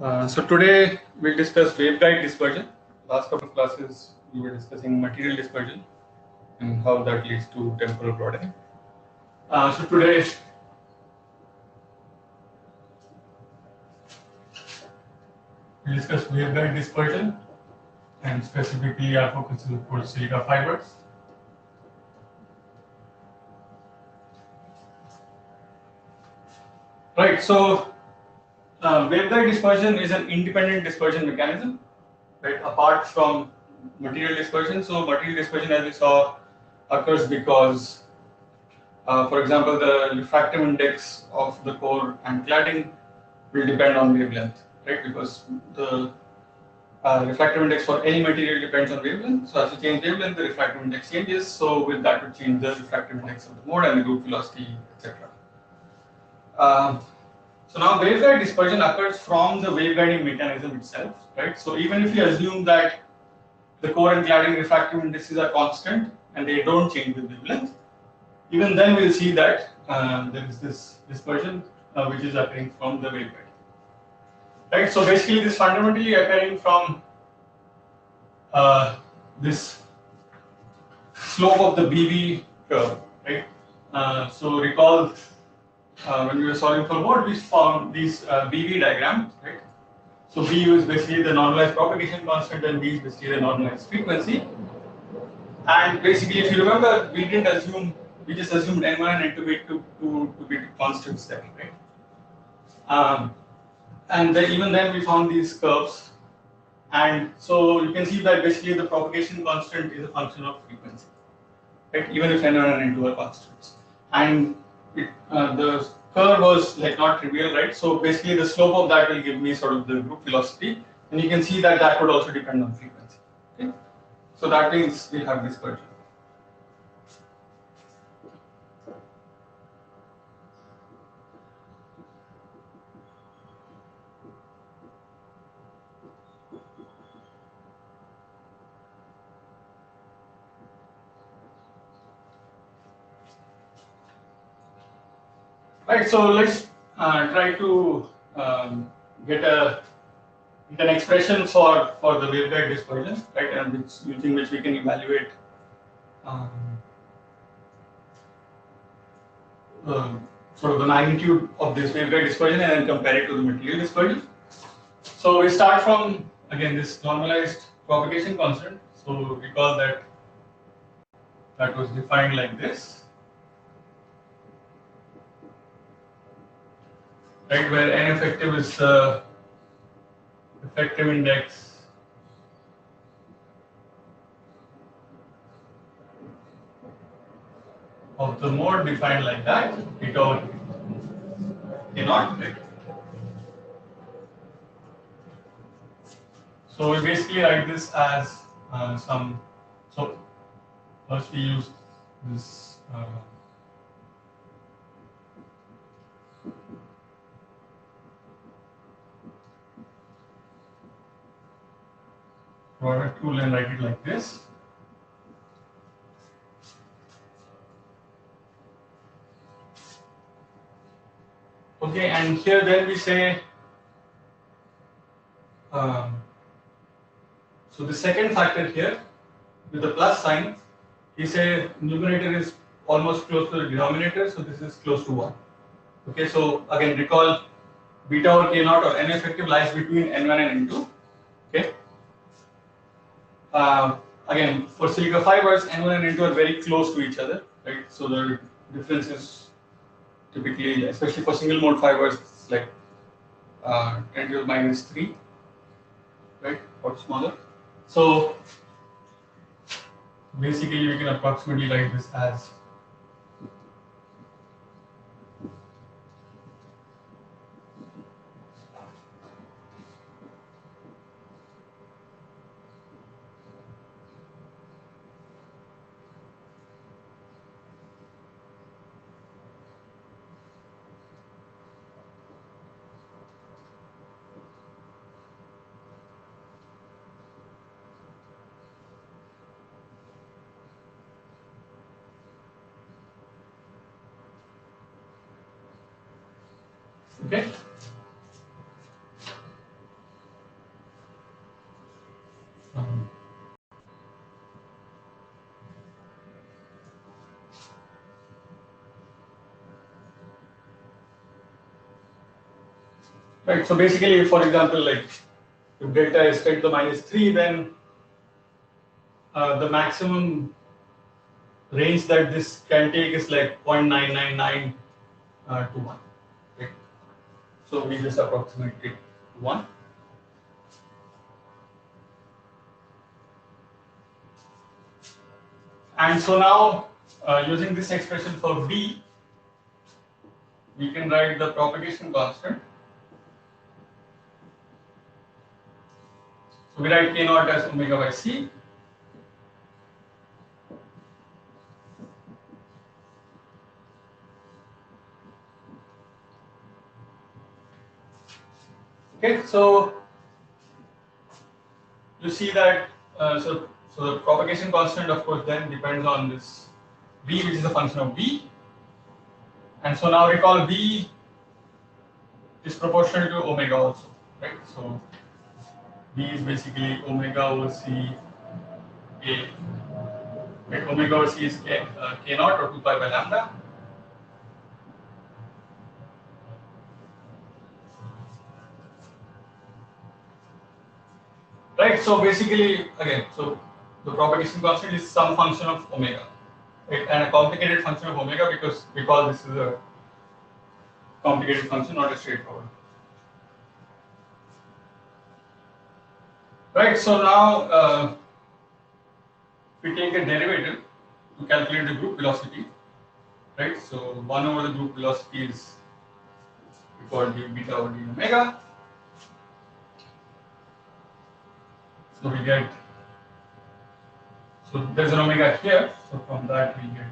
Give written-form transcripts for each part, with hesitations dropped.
So today we'll discuss waveguide dispersion. Last couple of classes we were discussing material dispersion and how that leads to temporal broadening. So today we'll discuss waveguide dispersion, and specifically our focus is for silica fibers. Right. So waveguide dispersion is an independent dispersion mechanism, right? Apart from material dispersion. So material dispersion, as we saw, occurs because, for example, the refractive index of the core and cladding will depend on wavelength, right? Because the refractive index for any material depends on wavelength. So as you change wavelength, the refractive index changes. So with that, would change the refractive index of the mode and the group velocity, etc. So now waveguide dispersion occurs from the waveguiding mechanism itself, right? So even if you assume that the core and cladding refractive indices are constant and they don't change with wavelength, even then we'll see that there is this dispersion which is occurring from the waveguide. Right, so basically this is fundamentally occurring from this slope of the BV curve, right? So recall when we were solving for mode, we found these BV diagrams, right? So Bu is basically the normalized propagation constant and V is basically the normalized frequency. And basically, if you remember, we didn't assume, we just assumed N1 and N2 to be constants there, right? And then even then we found these curves, and so you can see that basically the propagation constant is a function of frequency, right? Even if N1 and N2 are constants, and the curve was like not trivial, right? So basically the slope of that will give me sort of the group velocity, and you can see that that would also depend on frequency. Okay, so that means we have dispersion. Right, so let's try to get an expression for the waveguide dispersion, right, and using which we can evaluate sort of the magnitude of this waveguide dispersion and then compare it to the material dispersion. So we start from, again, this normalized propagation constant. So recall that that was defined like this, right, where N effective is the effective index of the mode defined like that, it or cannot, right? So we basically write this as some, so first we use this product tool and write it like this. Okay, and here then we say, so the second factor here with the plus sign, we say numerator is almost close to the denominator, so this is close to 1. Okay, so again recall beta or k naught or N effective lies between N1 and N2. Okay. Again, for silica fibers, N1 and N2 are very close to each other, right? So the difference is typically, especially for single mode fibers, it's like 10 to the minus 3, right, or smaller. So basically, we can approximately write this as okay. Right. So basically, for example, like if delta is 10 to the minus 3, then the maximum range that this can take is like 0.999 to 1. Right. So we just approximate it to 1. And so now, using this expression for B, we can write the propagation constant. So we write K naught as omega by C. Okay, so you see that so the propagation constant, of course, then depends on this V, which is a function of V. And so now recall V is proportional to omega also, right? So V is basically omega over C A. Right? Omega over C is K naught or 2 pi by lambda. Right, so basically, again, so the propagation constant is some function of omega, right? And a complicated function of omega because this is a complicated function, not a straightforward. Right, so now we take a derivative to calculate the group velocity, right? So 1 over the group velocity is equal to beta over d omega. So we get, so there's an omega here, so from that we get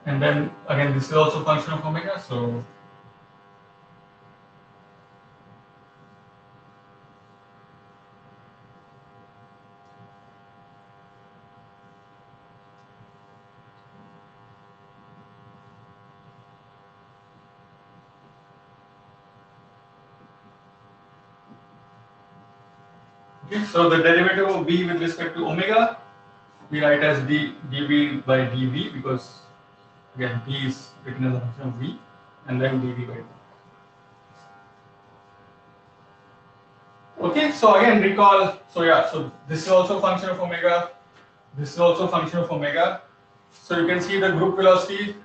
and then again this is also a function of omega, so okay, so the derivative of b with respect to omega we write as dv by dv because again b is written as a function of v and then dv by dv. Okay, so again recall, so yeah, so this is also a function of omega, this is also a function of omega. So you can see the group velocity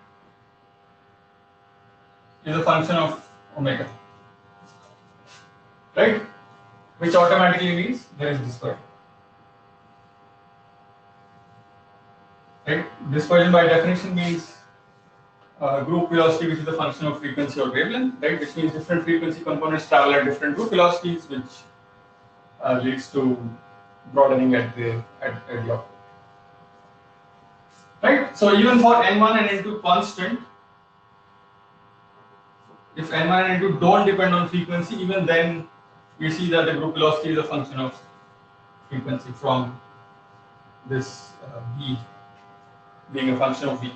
is a function of omega, right? Which automatically means there is dispersion. Right? Dispersion by definition means group velocity which is a function of frequency or wavelength, right? Which means different frequency components travel at different group velocities, which leads to broadening at the output. Right? So even for n1 and n2 constant, if n1 and n2 don't depend on frequency, even then we see that the group velocity is a function of frequency from this v being a function of v.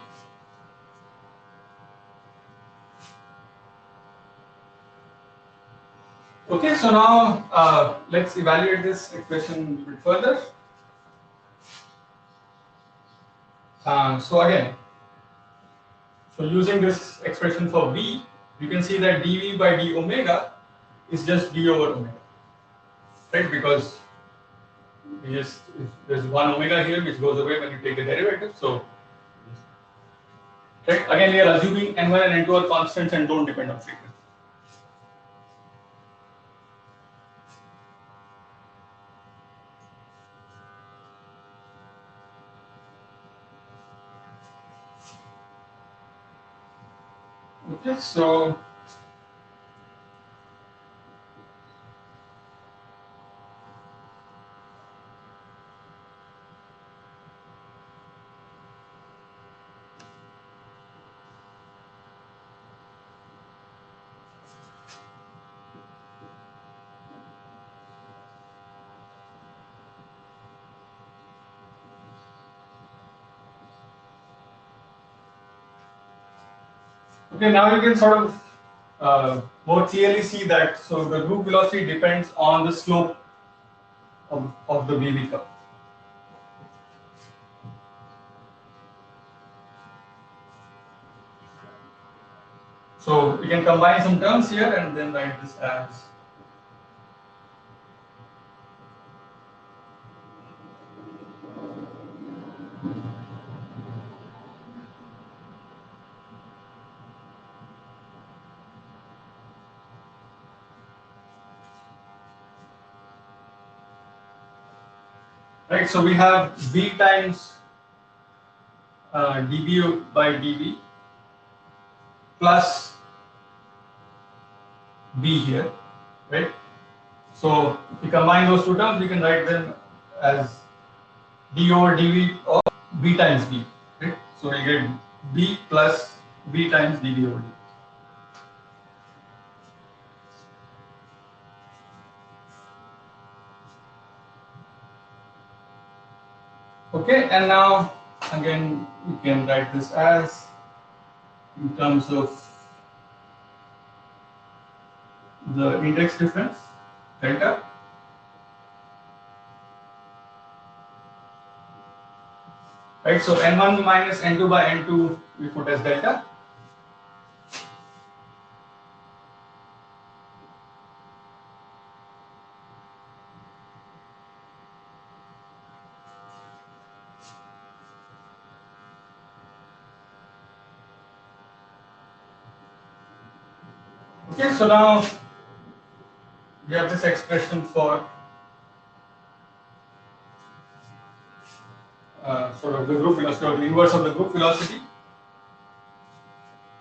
Okay, so now let's evaluate this equation a bit further. So again, so using this expression for v, you can see that dv by d omega is just d over omega, right? Because there's one omega here which goes away when you take the derivative. So, right? Again, we are assuming n1 and n2 are constants and don't depend on frequency. Okay, so okay, now you can sort of more clearly see that so the group velocity depends on the slope of the BV curve. So we can combine some terms here and then write this as right. So we have V times dV by dV plus B here, right? So if we combine those two terms, we can write them as d over dV of B times B, right? So we get B plus B times dV over dV. Okay, and now again we can write this as in terms of the index difference delta. Right, so N1 minus N2 by N2 we put as delta. Okay, so now we have this expression for sort of the group velocity or the inverse of the group velocity,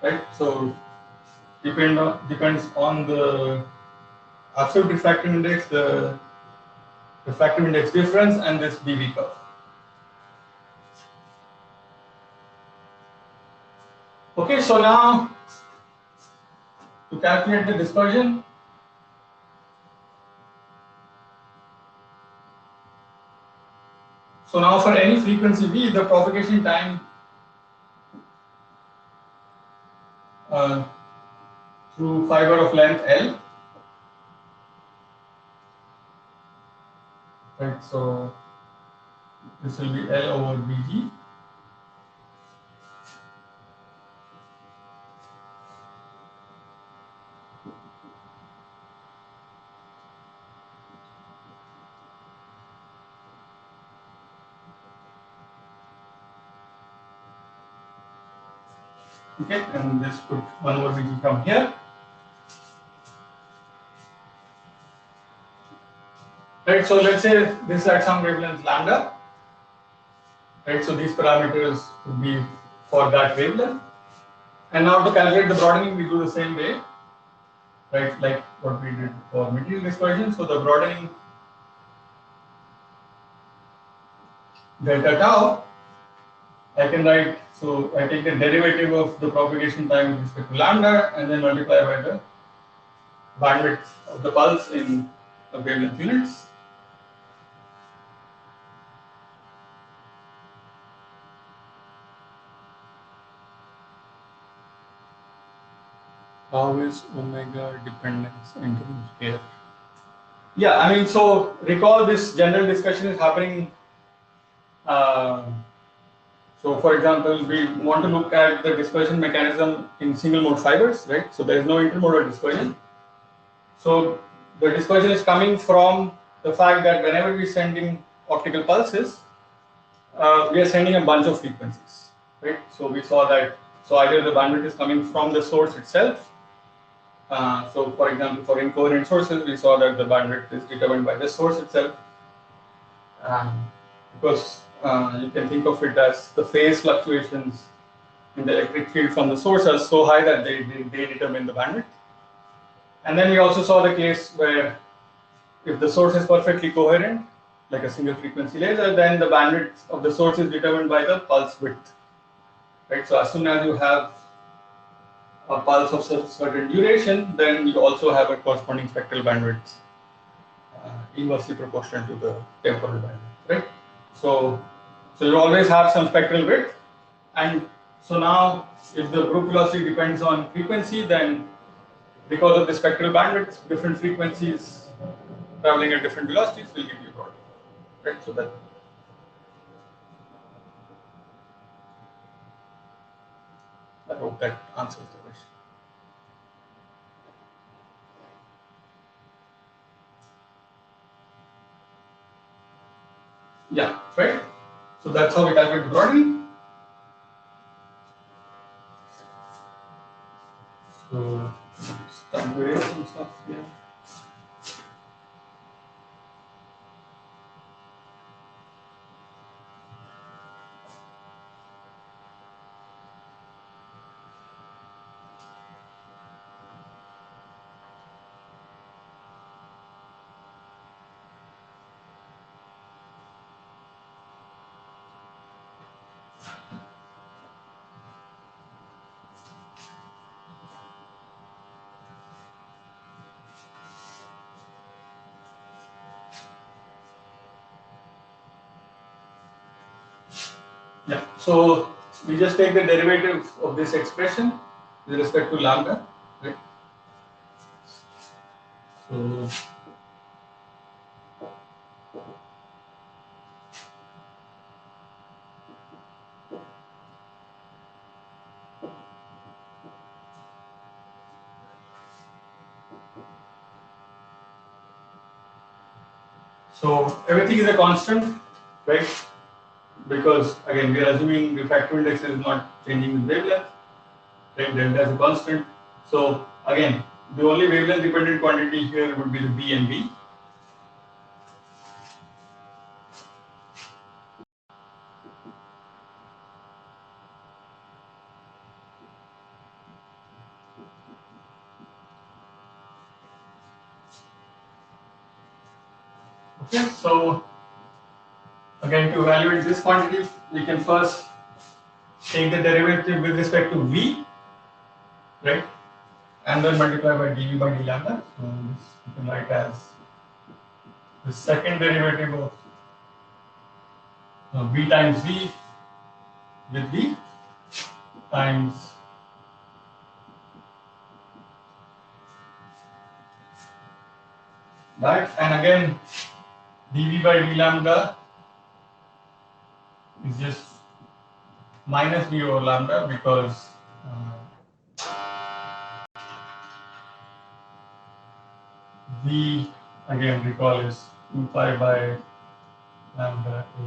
right? So depends on the absolute refractive index, the refractive index difference, and this BV curve. Okay, so now to calculate the dispersion, so now for any frequency V, the propagation time through fiber of length L, right? So this will be L over Bg. Okay, and this put 1 over Bg from here. Right, so let's say this is at some wavelength lambda. Right, so these parameters would be for that wavelength. And now to calculate the broadening, we do the same way, right, like what we did for material dispersion. So the broadening delta tau, I can write, so I take the derivative of the propagation time with respect to lambda and then multiply by the bandwidth of the pulse in the wavelength units. How is omega dependence introduced here? Yeah, I mean, so recall this general discussion is happening. So for example, we want to look at the dispersion mechanism in single mode fibers, right? So there is no intermodal dispersion. So the dispersion is coming from the fact that whenever we send in optical pulses, we are sending a bunch of frequencies, right? So we saw that, so either the bandwidth is coming from the source itself. So for example, for incoherent sources, we saw that the bandwidth is determined by the source itself. Because you can think of it as the phase fluctuations in the electric field from the source are so high that they determine the bandwidth. And then we also saw the case where if the source is perfectly coherent, like a single frequency laser, then the bandwidth of the source is determined by the pulse width. Right? So as soon as you have a pulse of certain duration, then you also have a corresponding spectral bandwidth inversely proportional to the temporal bandwidth, right? So you always have some spectral width, and so now if the group velocity depends on frequency, then because of the spectral bandwidth, different frequencies traveling at different velocities will give you broadening. Right? So that. I hope that answers the question. Yeah, right? So that's how we calculate the broadening. So some variation stuff here. Yeah, so we just take the derivative of this expression with respect to lambda, right? So everything is a constant, right? Because again, we are assuming refractive index is not changing with wavelength, right? Delta is a constant. So again, the only wavelength dependent quantity here would be the B and B. Okay, so again, to evaluate this quantity, we can first take the derivative with respect to V, right? And then multiply by dV by d lambda. So this you can write as the second derivative of V times V with V times that, and again dV by d lambda is just minus V over lambda because V again recall is 2 pi by lambda A.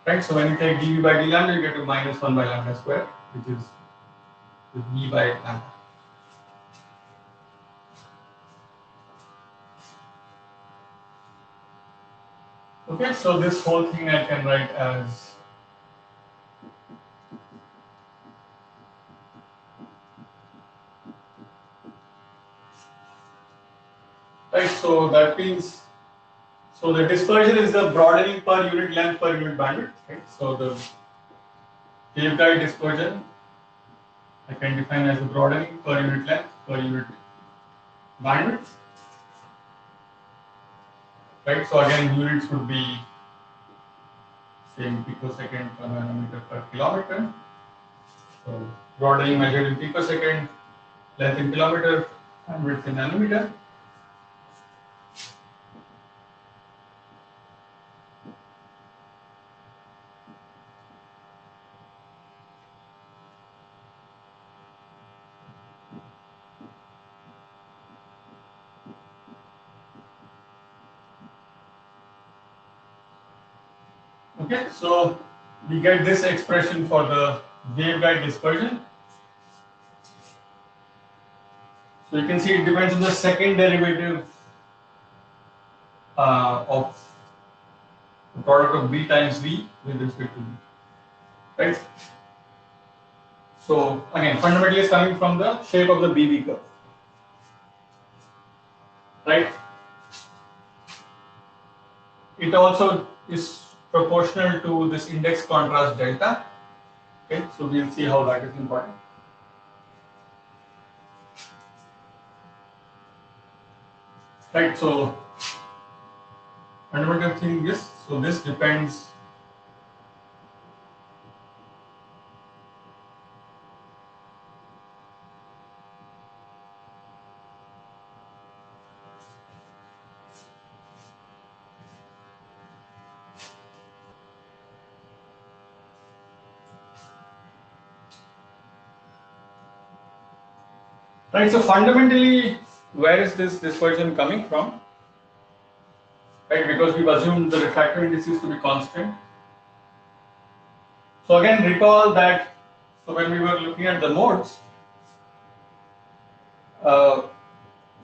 Right, so when you take dV by d lambda, you get to minus 1 by lambda square, which is V by lambda. Okay, so this whole thing I can write as right, so that means so the dispersion is the broadening per unit length per unit bandwidth, right? So the waveguide dispersion I can define as the broadening per unit length per unit bandwidth, right? So again, units would be same picosecond per nanometer per kilometer. So broadening measured in picosecond, length in kilometer, and width in nanometer. Okay, so we get this expression for the waveguide dispersion. So you can see it depends on the second derivative of the product of B times V with respect to V, right? So again, fundamentally it's coming from the shape of the BV curve, right? It also is proportional to this index contrast delta. Okay, so we'll see how that is important. Right, so fundamental thing is, so this depends Right. So fundamentally, where is this dispersion coming from? Right, because we've assumed the refractive indices to be constant. So again, recall that. So when we were looking at the modes, so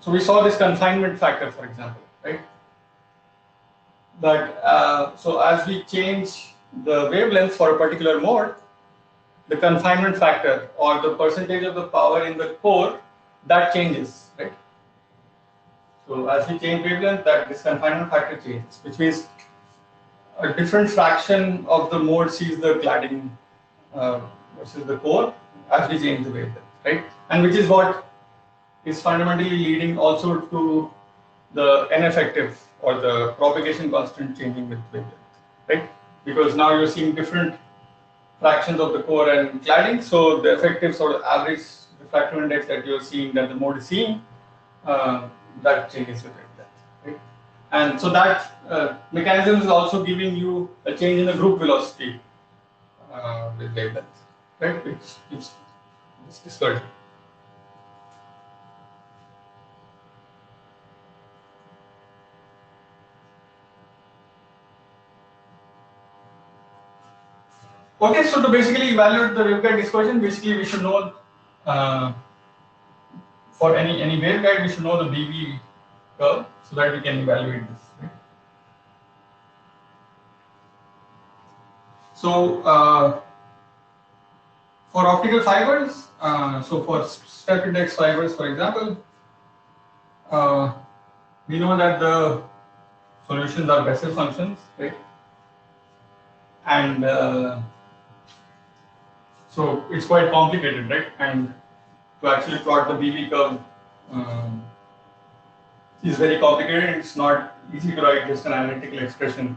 we saw this confinement factor, for example, right? But so as we change the wavelength for a particular mode, the confinement factor or the percentage of the power in the core that changes, right? So as we change wavelength, that this confinement factor changes, which means a different fraction of the mode sees the cladding versus the core as we change the wavelength, right? And which is what is fundamentally leading also to the N effective or the propagation constant changing with wavelength, right? Because now you're seeing different fractions of the core and cladding, so the effective sort of average refractive index that you're seeing, that the mode is seeing, that changes with wavelength, right? And so that mechanism is also giving you a change in the group velocity with wavelength, right? Which gives this dispersion. Okay, so to basically evaluate the waveguide dispersion, basically we should know for any waveguide we should know the BV curve so that we can evaluate this. Right? So for optical fibers, so for step index fibers, for example, we know that the solutions are Bessel functions, right? And so it's quite complicated, right? And to actually plot the BV curve is very complicated. It's not easy to write just an analytical expression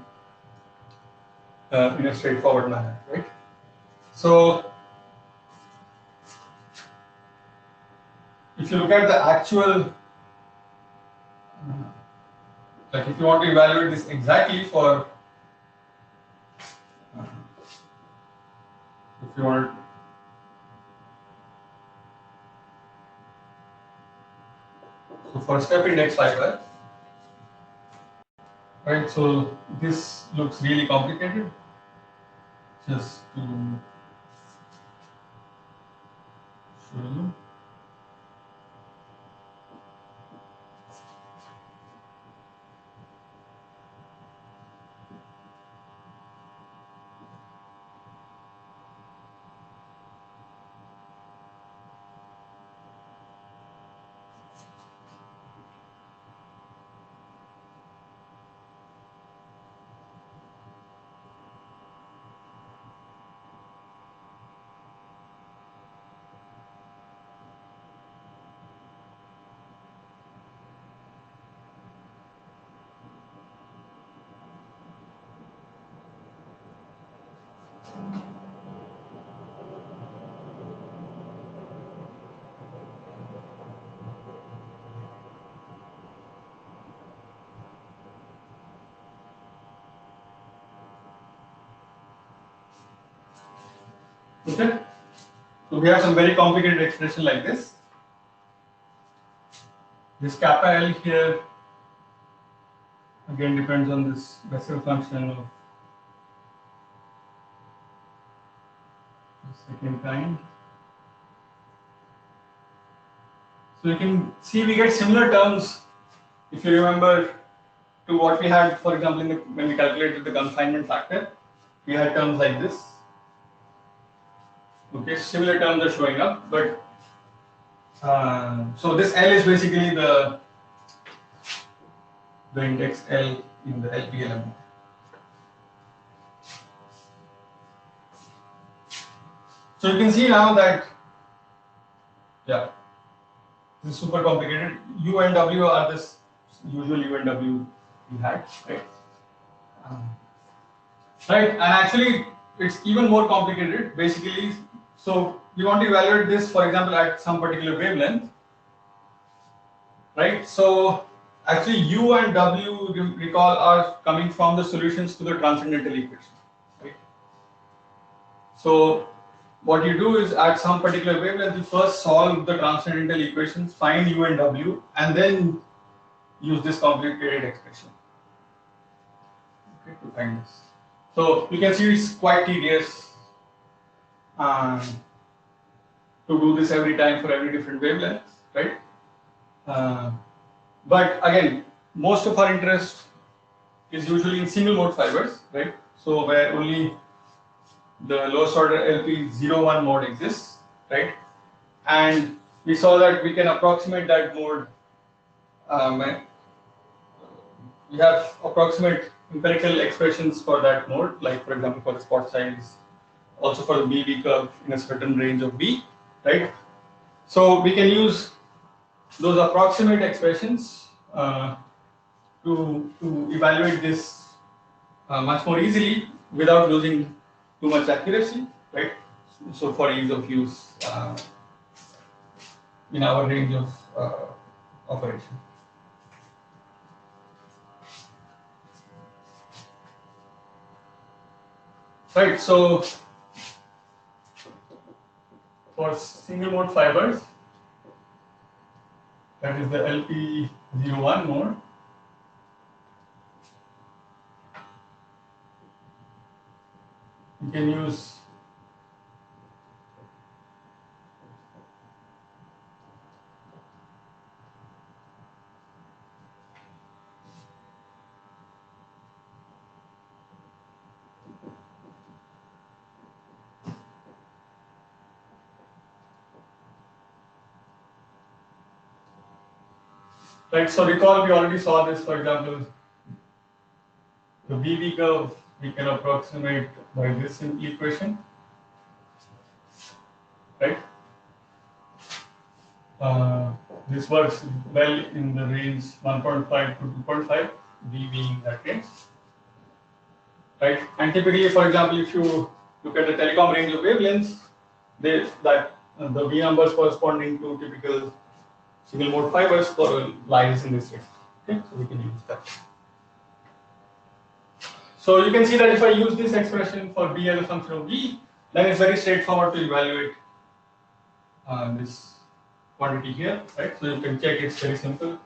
in a straightforward manner, right? So if you look at the actual, like if you want to evaluate this exactly for, if you want, so for step index fiber, right? So this looks really complicated. Just to show you. Okay, so we have some very complicated expression like this. This kappa L here again depends on this Bessel function of the second kind. So you can see we get similar terms if you remember to what we had, for example, when we calculated the confinement factor. We had terms like this. Okay, similar terms are showing up, but so this L is basically the index L in the LP element. So you can see now that, yeah, this is super complicated. U and W are this usual U and W we had, right? Right, and actually it's even more complicated. Basically, so we want to evaluate this, for example, at some particular wavelength, right? So actually U and W, recall, are coming from the solutions to the transcendental equation, right? So what you do is at some particular wavelength, you first solve the transcendental equations, find U and W, and then use this complicated expression, okay, to find this. So you can see it's quite tedious to do this every time for every different wavelength, right? But again, most of our interest is usually in single mode fibers, right? So where only the lowest order LP01 mode exists, right? And we saw that we can approximate that mode. We have approximate empirical expressions for that mode, like for example for the spot size, also for the BV curve in a certain range of B, right? So we can use those approximate expressions to evaluate this much more easily without losing too much accuracy, right? So for ease of use in our range of operation. Right, so for single mode fibers, that is the LP01 mode, you can use right, so recall we already saw this, for example, the BV curve we can approximate by this simple equation, right? This works well in the range 1.5 to 2.5, V being that range, right? And typically, for example, if you look at the telecom range of wavelengths, the V numbers corresponding to typical single mode fibers lies in this range. Okay, so we can use that. So you can see that if I use this expression for B as a function of V, then it's very straightforward to evaluate this quantity here, right? So you can check, it's very simple.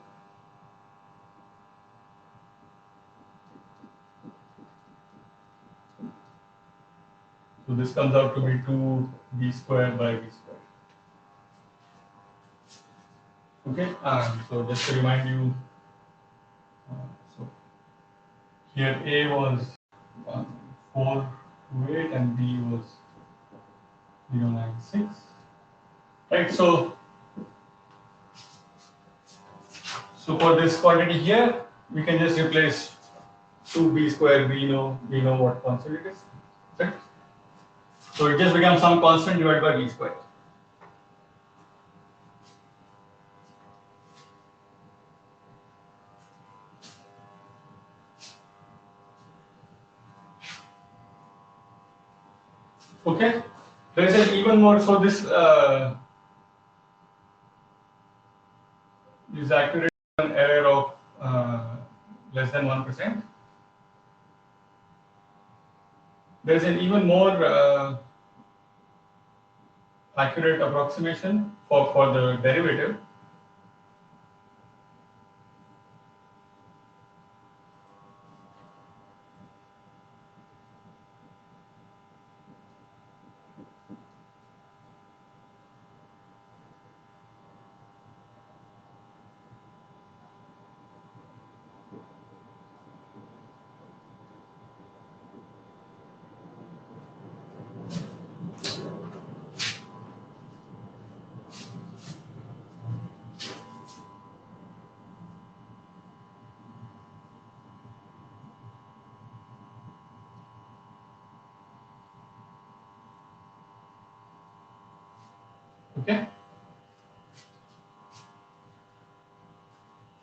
So this comes out to be 2B squared by V squared. Okay, so just to remind you, so here A was 428 and B was 096. Right, so for this quantity here, we can just replace 2B squared. We know what constant it is, right? So it just becomes some constant divided by B squared. Okay, there is an even more. So this is accurate an error of less than 1%. There is an even more accurate approximation for the derivative. Okay.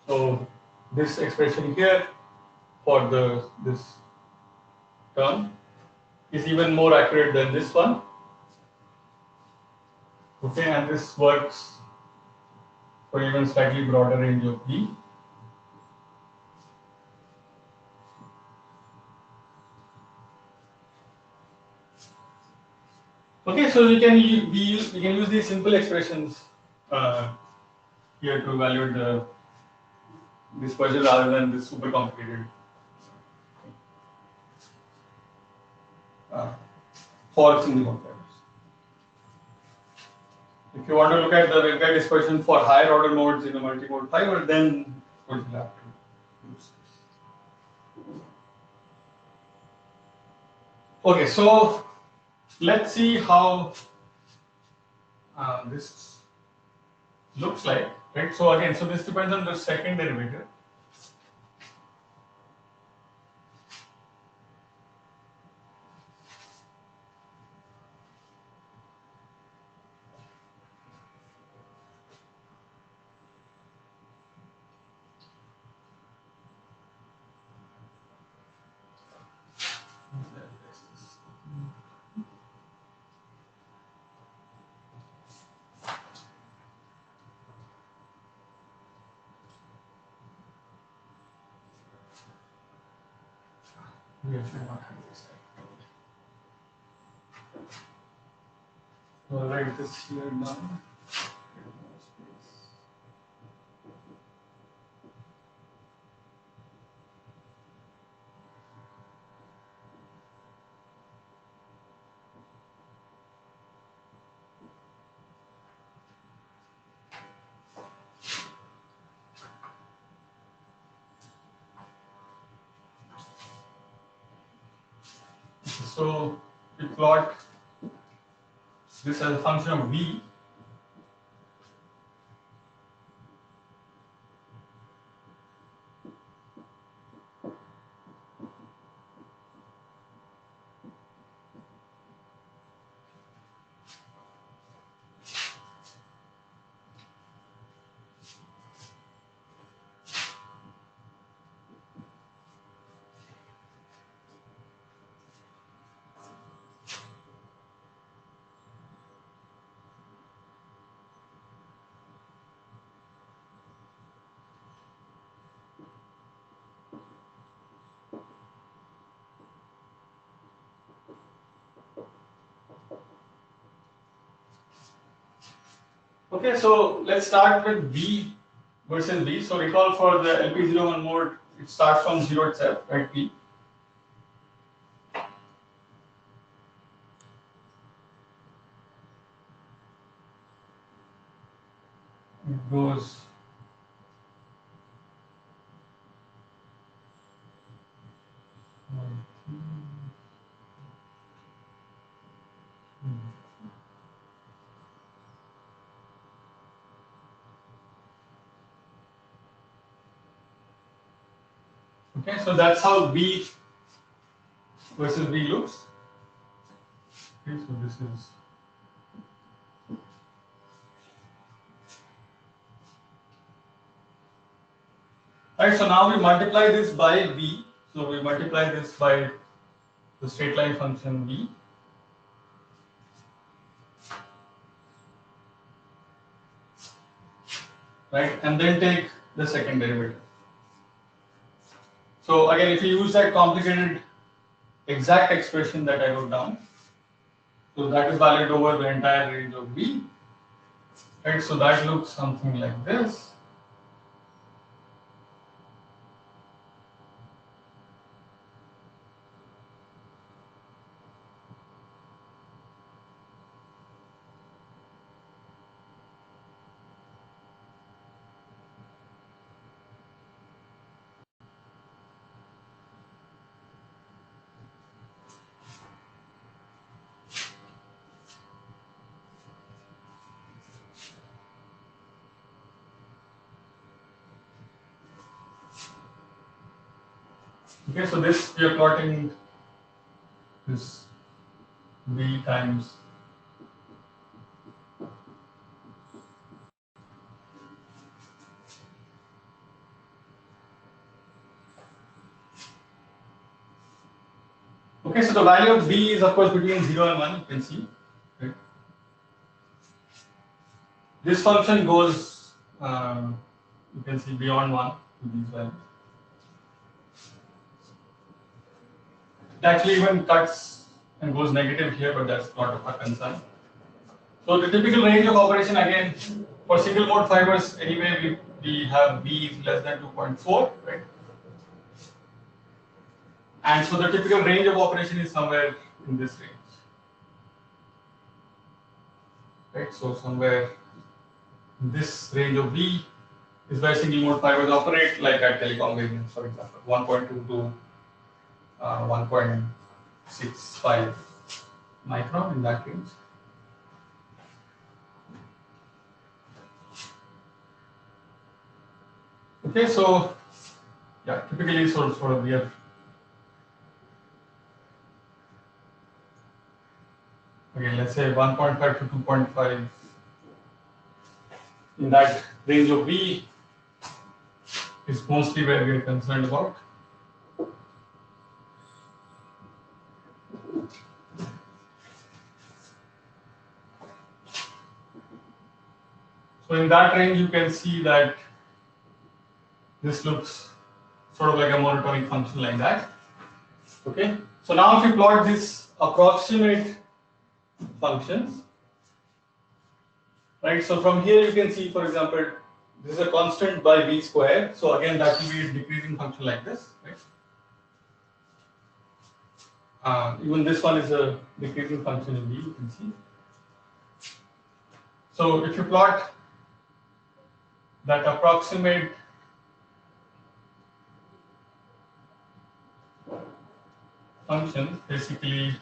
So this expression here for this term is even more accurate than this one. Okay, and this works for even slightly broader range of B. Okay, so we can use these simple expressions here to evaluate the dispersion rather than this super complicated uh, for single mode fibers. If you want to look at the waveguide dispersion for higher order modes in a multi-mode fiber, then what you have to use. Okay, so let's see how this looks like, right? So again, so this depends on the second derivative. We actually not have this. So I'll write this here down. So we plot this as a function of v. Okay, so let's start with v versus v. So recall for the LP01 mode, it starts from 0 itself, right? V. It goes okay, so that's how v versus v looks. Okay, so this is right. So now we multiply this by v. So we multiply this by the straight line function v. Right, and then take the second derivative. So again, if you use that complicated exact expression that I wrote down, so that is valid over the entire range of v. Right, so that looks something like this. Okay, so this we are plotting this v times okay, so the value of v is of course between 0 and 1, you can see. Right. This function goes, you can see beyond 1 to these values. It actually even cuts and goes negative here, but that's not of our concern. So the typical range of operation again for single mode fibers anyway we have B is less than 2.4, right? And so the typical range of operation is somewhere in this range, right? So somewhere in this range of B is where single mode fibers operate, like at telecom wavelengths, for example, 1.2 to 1.65 micron in that range. Okay, so yeah, typically sort of we have again, let's say 1.5 to 2.5 in that range of V is mostly where we are concerned about. So in that range, you can see that this looks sort of like a monotonic function like that. Okay. So now if you plot this approximate functions, right? So from here you can see, for example, this is a constant by V square. So again, that will be a decreasing function like this, right? Even this one is a decreasing function in V, you can see. So if you plot that approximate function, basically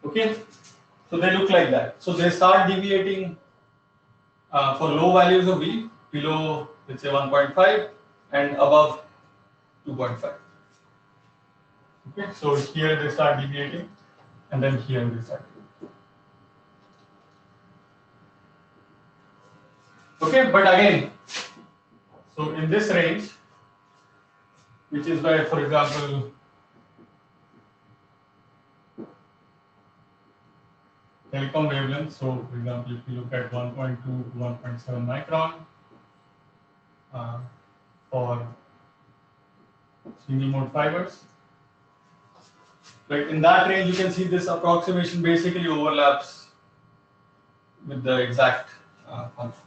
okay, so they look like that. So they start deviating for low values of V, below let's say 1.5 and above 2.5. Okay, so here they start deviating, and then here they start deviating. Okay, but again, so in this range, which is where, for example, telecom wavelength, so for example, if you look at 1.2 to 1.7 micron for single mode fibers, right? In that range, you can see this approximation basically overlaps with the exact function.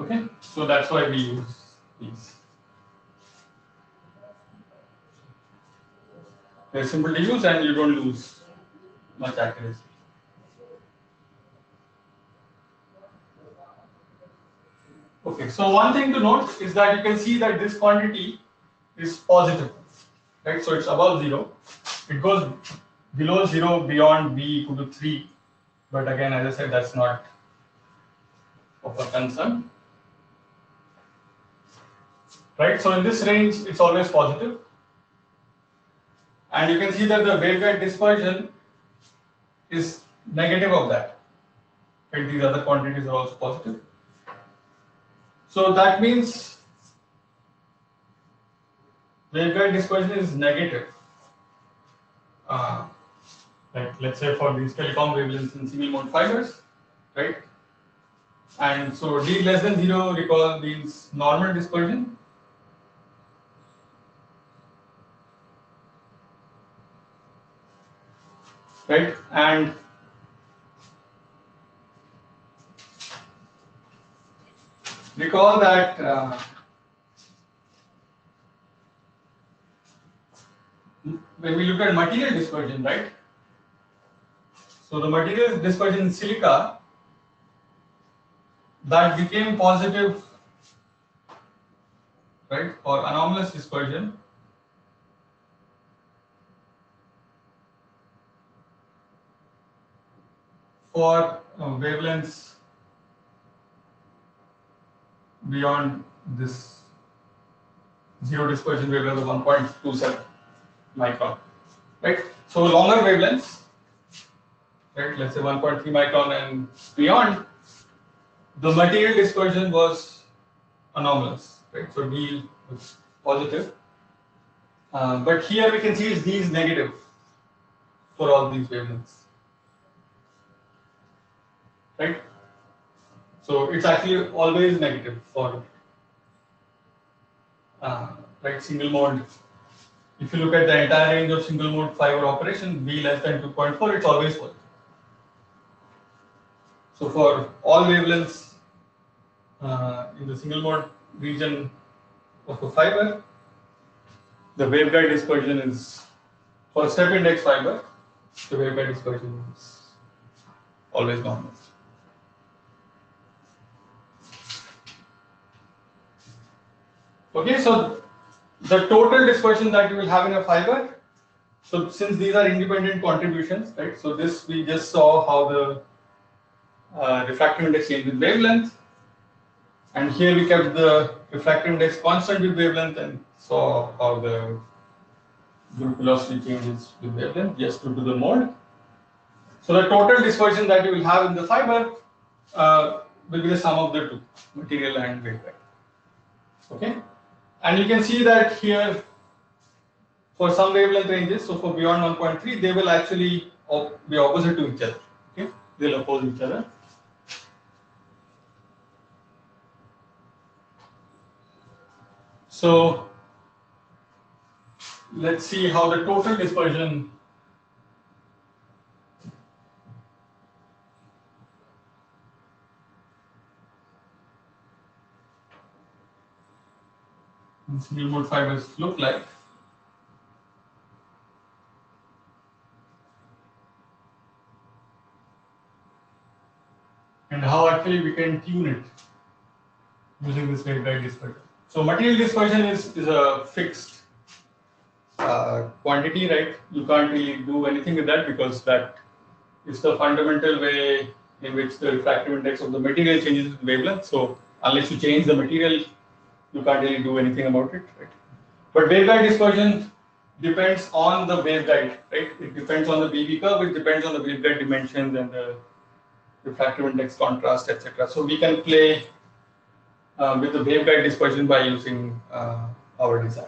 Okay, so that's why we use these. They're simple to use and you don't lose much accuracy. Okay, so one thing to note is that you can see that this quantity is positive, right? So it's above 0. It goes below 0 beyond B equal to 3, but again, as I said, that's not of a concern. Right, so in this range, it's always positive. And you can see that the waveguide dispersion is negative of that. Right, these other quantities are also positive. So that means waveguide dispersion is negative. Like let's say for these telecom wavelengths in single mode fibers, right? And so D less than 0, recall, means normal dispersion. Right, and recall that when we look at material dispersion, right? So the material dispersion in silica that became positive, right, for anomalous dispersion. For wavelengths beyond this zero dispersion wavelength of 1.27 micron, right? So longer wavelengths, right? Let's say 1.3 micron and beyond, the material dispersion was anomalous, right? So D was positive, but here we can see D is negative, for all these wavelengths, right? So it's actually always negative for right single mode. If you look at the entire range of single mode fiber operation, B less than 2.4, it's always positive. So for all wavelengths in the single mode region of a fiber, the waveguide dispersion is for step index fiber, the waveguide dispersion is always normal. Okay, so the total dispersion that you will have in a fiber. So since these are independent contributions, right? So this we just saw how the refractive index changes with wavelength, and here we kept the refractive index constant with wavelength and saw how the group velocity changes with wavelength just due to the mode. So the total dispersion that you will have in the fiber will be the sum of the two, material and waveguide. Okay, and you can see that here for some wavelength ranges, so for beyond 1.3, they will actually be opposite to each other. Okay, they'll oppose each other. So let's see how the total dispersion in single mode fibers look like. And how actually we can tune it using this waveguide dispersion. So material dispersion is a fixed quantity, right? You can't really do anything with that because that is the fundamental way in which the refractive index of the material changes with wavelength. So unless you change the material, you can't really do anything about it, right? But waveguide dispersion depends on the waveguide, right? It depends on the BV curve, it depends on the waveguide dimensions and the refractive index contrast, etc. So we can play with the waveguide dispersion by using our design.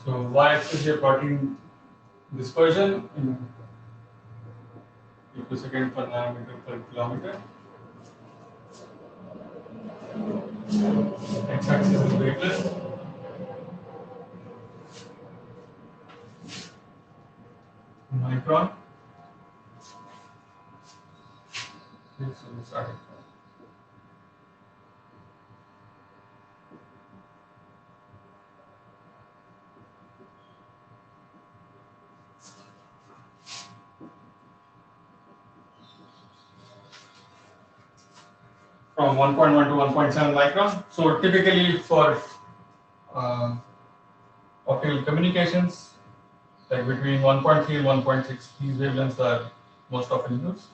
So y-axis we are plotting dispersion in picosecond per nanometer per kilometer. X-axis is wavelength. Micron. Okay, so we start. From 1.1 to 1.7 micron. So typically for optical communications, like between 1.3 and 1.6, these wavelengths are most often used.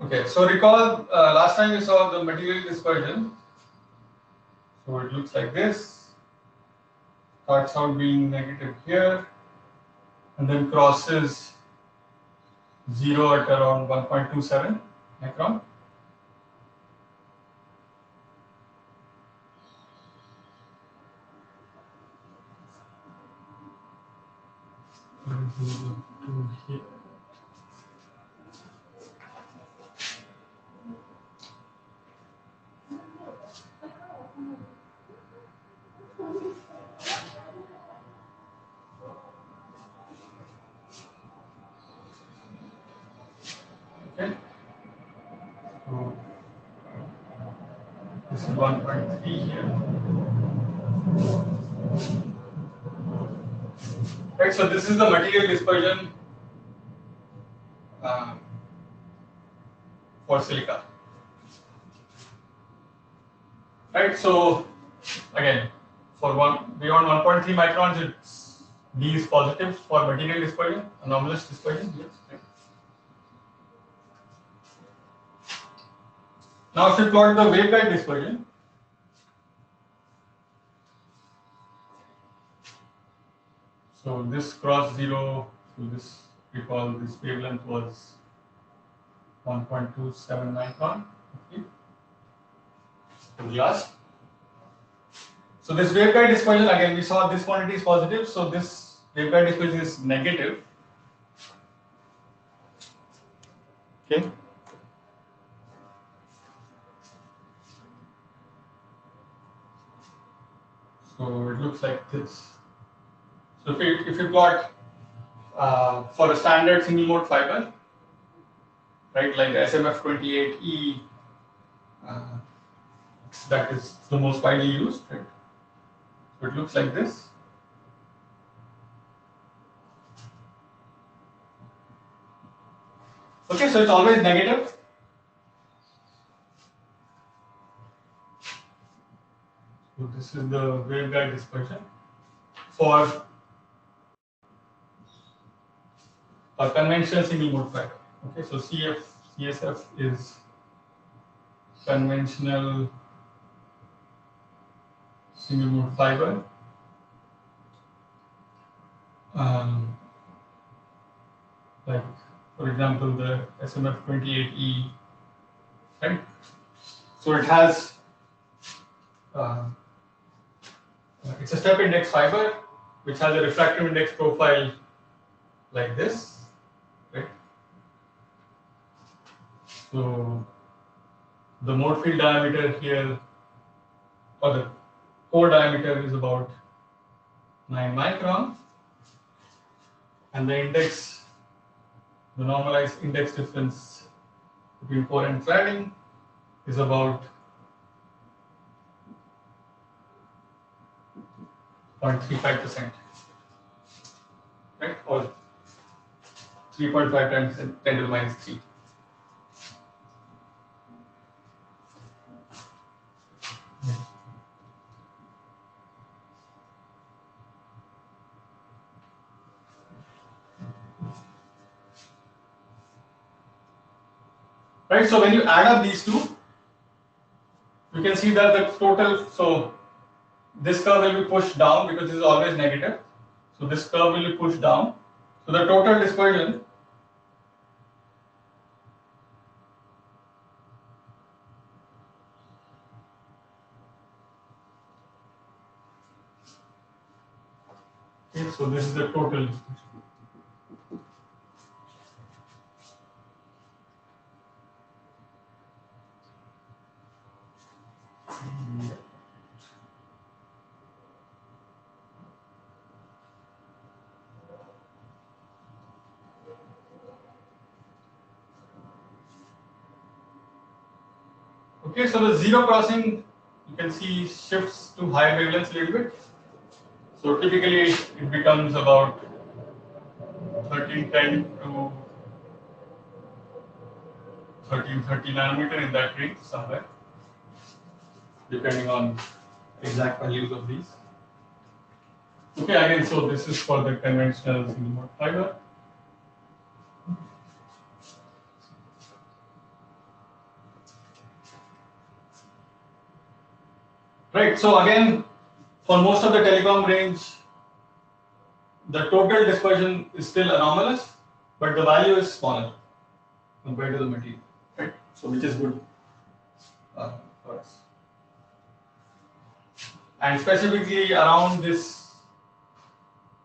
Okay, so recall last time we saw the material dispersion. So it looks like this. Starts out being negative here, and then crosses 0 at around 1.27 micron. Here. Okay. So this is 1.3 here. Right, so this is the material dispersion for silica. Right, so again, for beyond 1.3 microns, it's D is positive for material dispersion, anomalous dispersion. Yes. Right. Now, if you plot the waveguide dispersion, so this cross zero, so this recall this wavelength was 1.27 micron. Okay. Glass. So this waveguide dispersion, again we saw this quantity is positive, so this waveguide dispersion is negative. Okay. So it looks like this. So if you plot for a standard single mode fiber, right, like the SMF28E, that is the most widely used, right? So it looks like this. Okay, so it's always negative. So this is the waveguide dispersion for a conventional single mode fiber. Okay, so CSF is conventional single mode fiber. Like for example, the SMF28E, right? So it has it's a step index fiber which has a refractive index profile like this, right? So the mode field diameter here, or the core diameter, is about 9 micron, and the index, the normalized index difference between core and cladding is about 0.35%, right? Or 3.5 times 10 to the minus 3. Right, so when you add up these two, you can see that the total, so this curve will be pushed down because this is always negative. So this curve will be pushed down. So the total dispersion okay, so this is the total dispersion. Okay, so the zero crossing, you can see, shifts to higher wavelengths a little bit. So typically it becomes about 1310 to 1330 nanometer, in that range somewhere, depending on exact values of these. Okay, again, so this is for the conventional single mode fiber. Right, so again, for most of the telecom range, the total dispersion is still anomalous, but the value is smaller compared to the material, right? So which is good for us. And specifically around this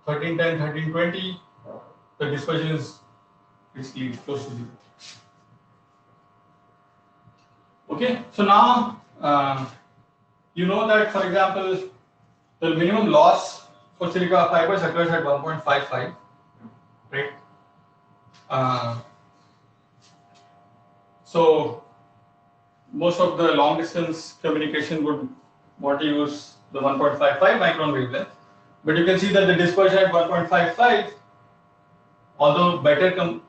1310, 1320, the dispersion is basically close to zero. Okay, so now you know that, for example, the minimum loss for silica fibers occurs at 1.55, right? So most of the long distance communication would want to use the 1.55 micron wavelength. But you can see that the dispersion at 1.55, although better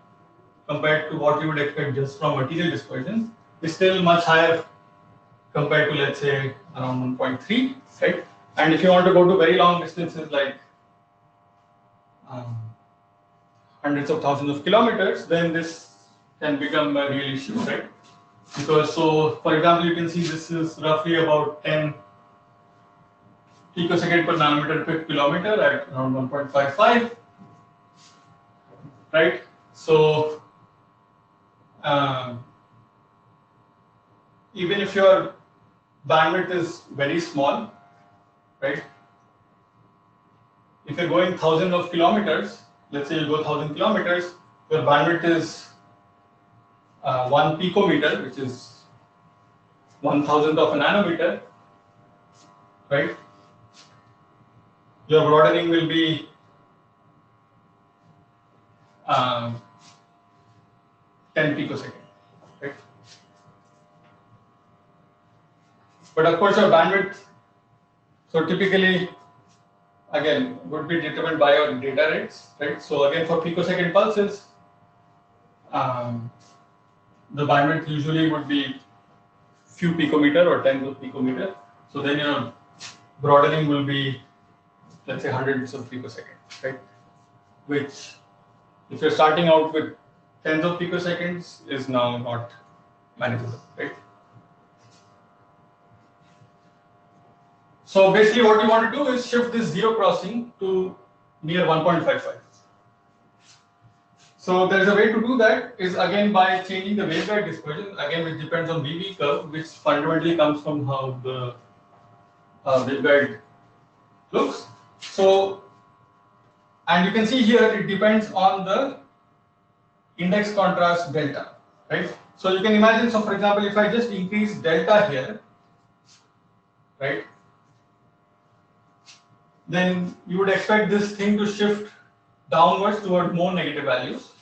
compared to what you would expect just from material dispersion, is still much higher compared to, let's say, around 1.3, right? And if you want to go to very long distances like hundreds of thousands of kilometers, then this can become a real issue, right? Because, so for example, you can see this is roughly about 10 picosecond per nanometer per kilometer at around 1.55, right? So even if your bandwidth is very small, right? If you're going thousands of kilometers, let's say you go 1,000 kilometers, your bandwidth is 1 picometer, which is 1,000th of a nanometer, right? Your broadening will be 10 picosecond, right? But of course, your bandwidth, so typically, again, would be determined by your data rates, right? So again, for picosecond pulses, the bandwidth usually would be few picometer or tens of picometer. So then your broadening will be, let's say, hundreds of picoseconds, right? Which, if you're starting out with tens of picoseconds, is now not manageable, right? So basically, what you want to do is shift this zero crossing to near 1.55. So there is a way to do that is again by changing the waveguide dispersion, again which depends on VV curve, which fundamentally comes from how the waveguide looks. So, and you can see here it depends on the index contrast delta, right? So you can imagine, so for example, if I just increase delta here, right, then you would expect this thing to shift downwards toward more negative values.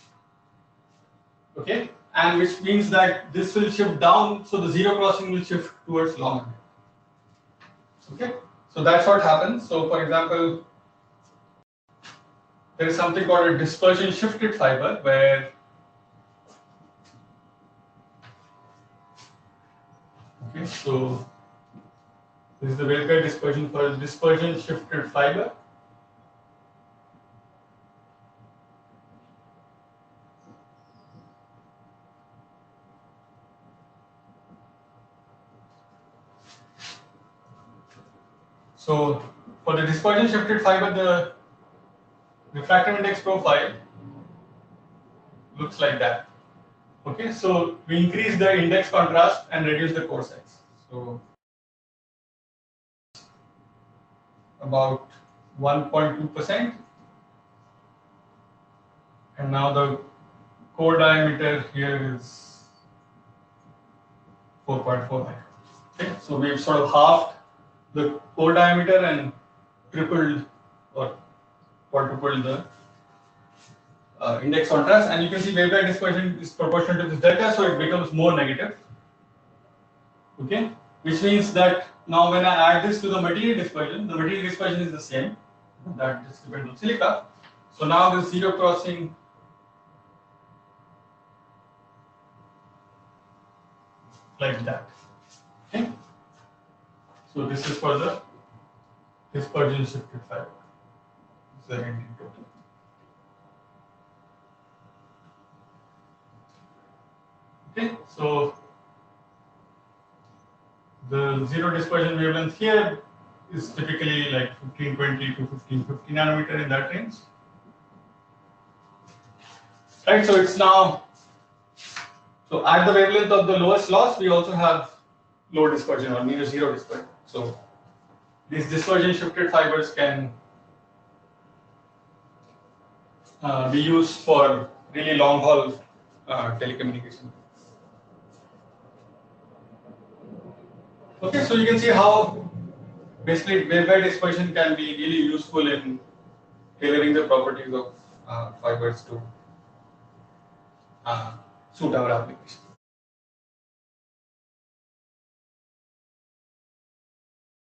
Okay, and which means that this will shift down, so the zero crossing will shift towards longer. Okay, so that's what happens. So, for example, there is something called a dispersion shifted fiber where okay, so this is the waveguide dispersion for a dispersion shifted fiber. So for the dispersion shifted fiber, the refractive index profile looks like that. Okay, so we increase the index contrast and reduce the core size. So about 1.2%, and now the core diameter here is 4.4 microns. Okay, so we've sort of halved the core diameter and tripled or quadrupled the index contrast, and you can see waveguide dispersion is proportional to this delta, so it becomes more negative. Okay, which means that now when I add this to the material dispersion is the same. That just depends on silica. So now the zero crossing like that. Okay, so this is for the dispersion shifted fiber. This is the ND total. Okay, so the zero dispersion wavelength here is typically like 1520 to 1550 nanometer, in that range. Right, so it's now, so at the wavelength of the lowest loss, we also have low dispersion or near zero dispersion. So these dispersion shifted fibers can be used for really long haul telecommunication. Okay, so you can see how basically waveguide dispersion can be really useful in tailoring the properties of fibers to suit our application.